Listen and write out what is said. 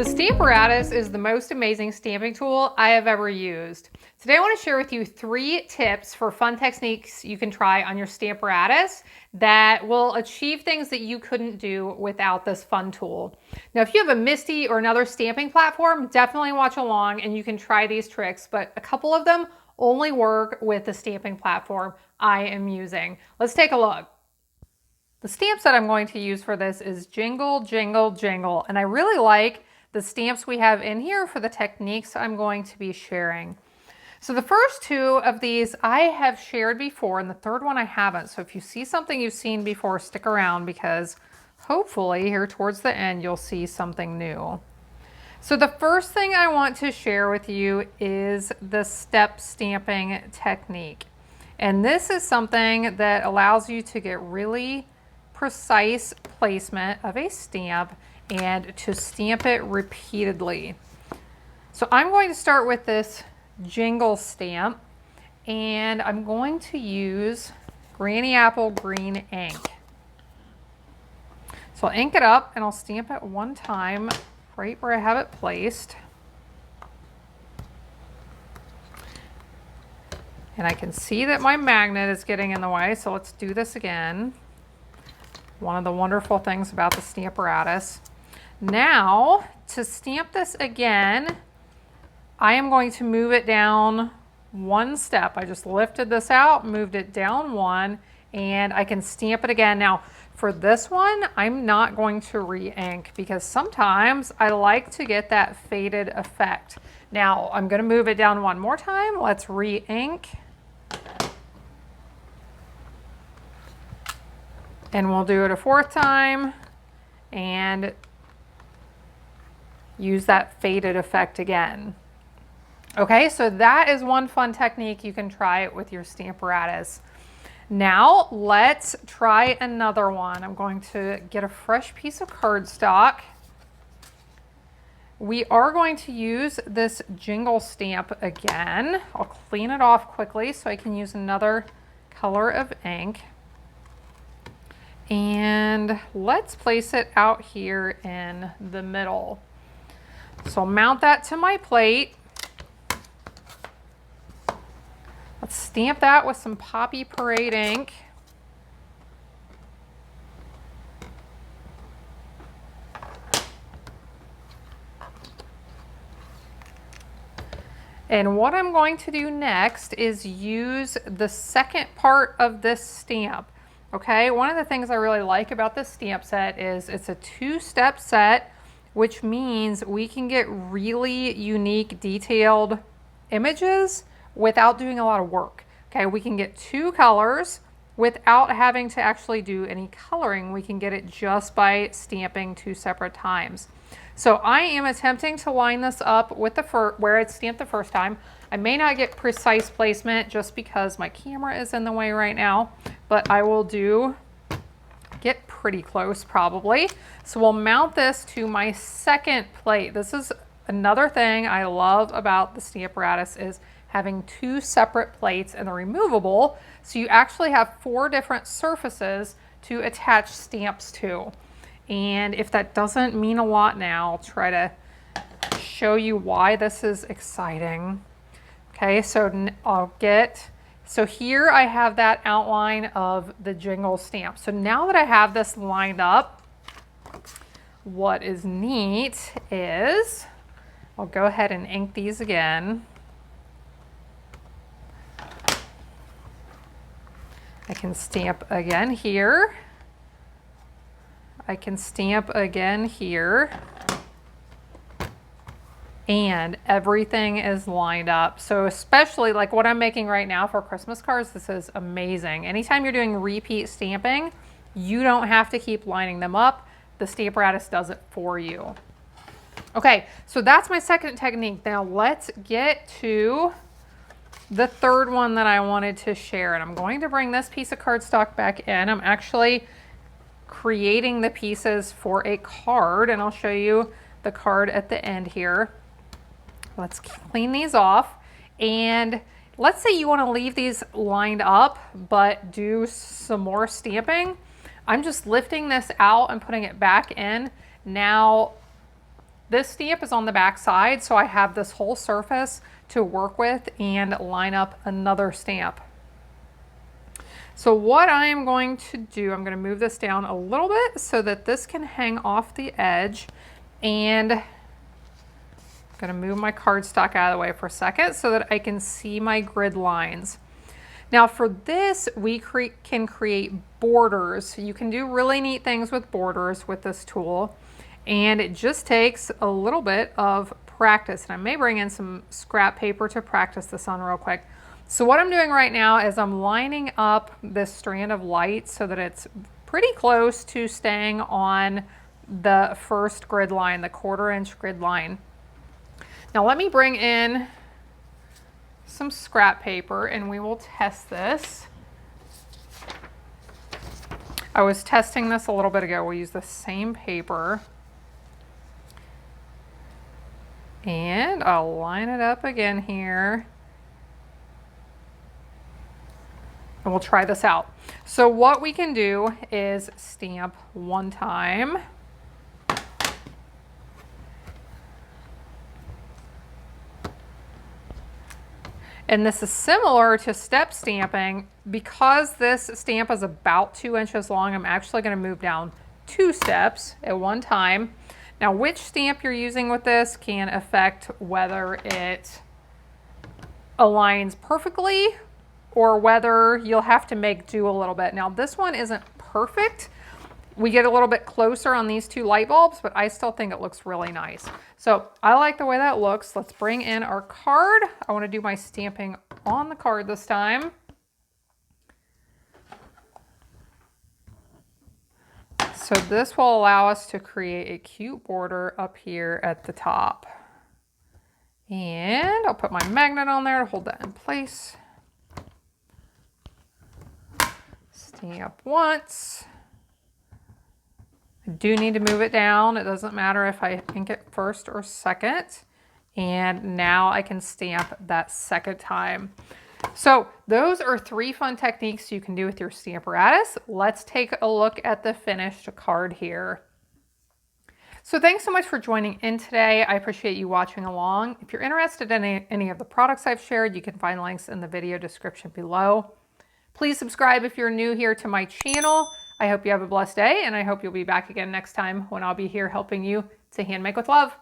The Stamparatus is the most amazing stamping tool I have ever used. Today I want to share with you 3 tips for fun techniques you can try on your Stamparatus that will achieve things that you couldn't do without this fun tool. Now, if you have a Misti or another stamping platform, definitely watch along and you can try these tricks, but a couple of them only work with the stamping platform I am using. Let's take a look. The stamp set I'm going to use for this is Jingle, Jingle, Jingle, and I really like the stamps we have in here for the techniques I'm going to be sharing. So the first 2 of these I have shared before, and the third one I haven't. So if you see something you've seen before, stick around because hopefully here towards the end you'll see something new. So the first thing I want to share with you is the step stamping technique. And this is something that allows you to get really precise placement of a stamp and to stamp it repeatedly. So I'm going to start with this jingle stamp, and I'm going to use Granny Apple green ink. So I'll ink it up and I'll stamp it one time right where I have it placed. And I can see that my magnet is getting in the way, so let's do this again. One of the wonderful things about the Stamparatus. Now, to stamp this again, I am going to move it down 1 step. I just lifted this out, moved it down 1, and I can stamp it again. Now, for this one, I'm not going to re-ink because sometimes I like to get that faded effect. Now, I'm going to move it down 1 more time. Let's re-ink. And we'll do it a 4th time and use that faded effect again. Okay, so that is one fun technique. You can try it with your Stamparatus. Now let's try another one. I'm going to get a fresh piece of cardstock. We are going to use this jingle stamp again. I'll clean it off quickly so I can use another color of ink. And let's place it out here in the middle. So I'll mount that to my plate. Let's stamp that with some Poppy Parade ink. And what I'm going to do next is use the second part of this stamp. Okay, one of the things I really like about this stamp set is it's a 2-step set, which means we can get really unique, detailed images without doing a lot of work. Okay, we can get 2 colors without having to actually do any coloring. We can get it just by stamping 2 separate times. So I am attempting to line this up with the where it's stamped the first time. I may not get precise placement just because my camera is in the way right now, but I will get pretty close probably. So we'll mount this to my second plate. This is another thing I love about the Stamparatus is having 2 separate plates and they're removable. So you actually have 4 different surfaces to attach stamps to. And if that doesn't mean a lot now, I'll try to show you why this is exciting. Okay, so so here I have that outline of the jingle stamp. So now that I have this lined up, what is neat is, I'll go ahead and ink these again. I can stamp again here. I can stamp again here. And everything is lined up. So especially like what I'm making right now for Christmas cards, this is amazing. Anytime you're doing repeat stamping, you don't have to keep lining them up. The Stamparatus does it for you. Okay, so that's my second technique. Now let's get to the third one that I wanted to share. And I'm going to bring this piece of cardstock back in. I'm actually creating the pieces for a card, and I'll show you the card at the end here. Let's clean these off, and let's say you want to leave these lined up but do some more stamping. I'm just lifting this out and putting it back in. Now This stamp is on the back side, so I have this whole surface to work with and line up another stamp. So what I am going to do, I'm going to move this down a little bit so that this can hang off the edge, and I'm going to move my cardstock out of the way for a second so that I can see my grid lines. Now for this, we can create borders. You can do really neat things with borders with this tool, and it just takes a little bit of practice. And I may bring in some scrap paper to practice this on real quick. So what I'm doing right now is I'm lining up this strand of light so that it's pretty close to staying on the first grid line, the 1/4 inch grid line. Now let me bring in some scrap paper and we will test this. I was testing this a little bit ago. We'll use the same paper. And I'll line it up again here. And we'll try this out. So what we can do is stamp one time. And this is similar to step stamping. Because this stamp is about 2 inches long, I'm actually going to move down 2 steps at one time. Now, which stamp you're using with this can affect whether it aligns perfectly or whether you'll have to make do a little bit. Now, this one isn't perfect. We get a little bit closer on these 2 light bulbs, but I still think it looks really nice. So I like the way that looks. Let's bring in our card. I want to do my stamping on the card this time. So this will allow us to create a cute border up here at the top. And I'll put my magnet on there to hold that in place. Stamp once. I do need to move it down. It doesn't matter if I ink it first or second. And now I can stamp that second time. So those are 3 fun techniques you can do with your Stamparatus. Let's take a look at the finished card here. So thanks so much for joining in today. I appreciate you watching along. If you're interested in any of the products I've shared, you can find links in the video description below. Please subscribe if you're new here to my channel. I hope you have a blessed day, and I hope you'll be back again next time when I'll be here helping you to hand make with love.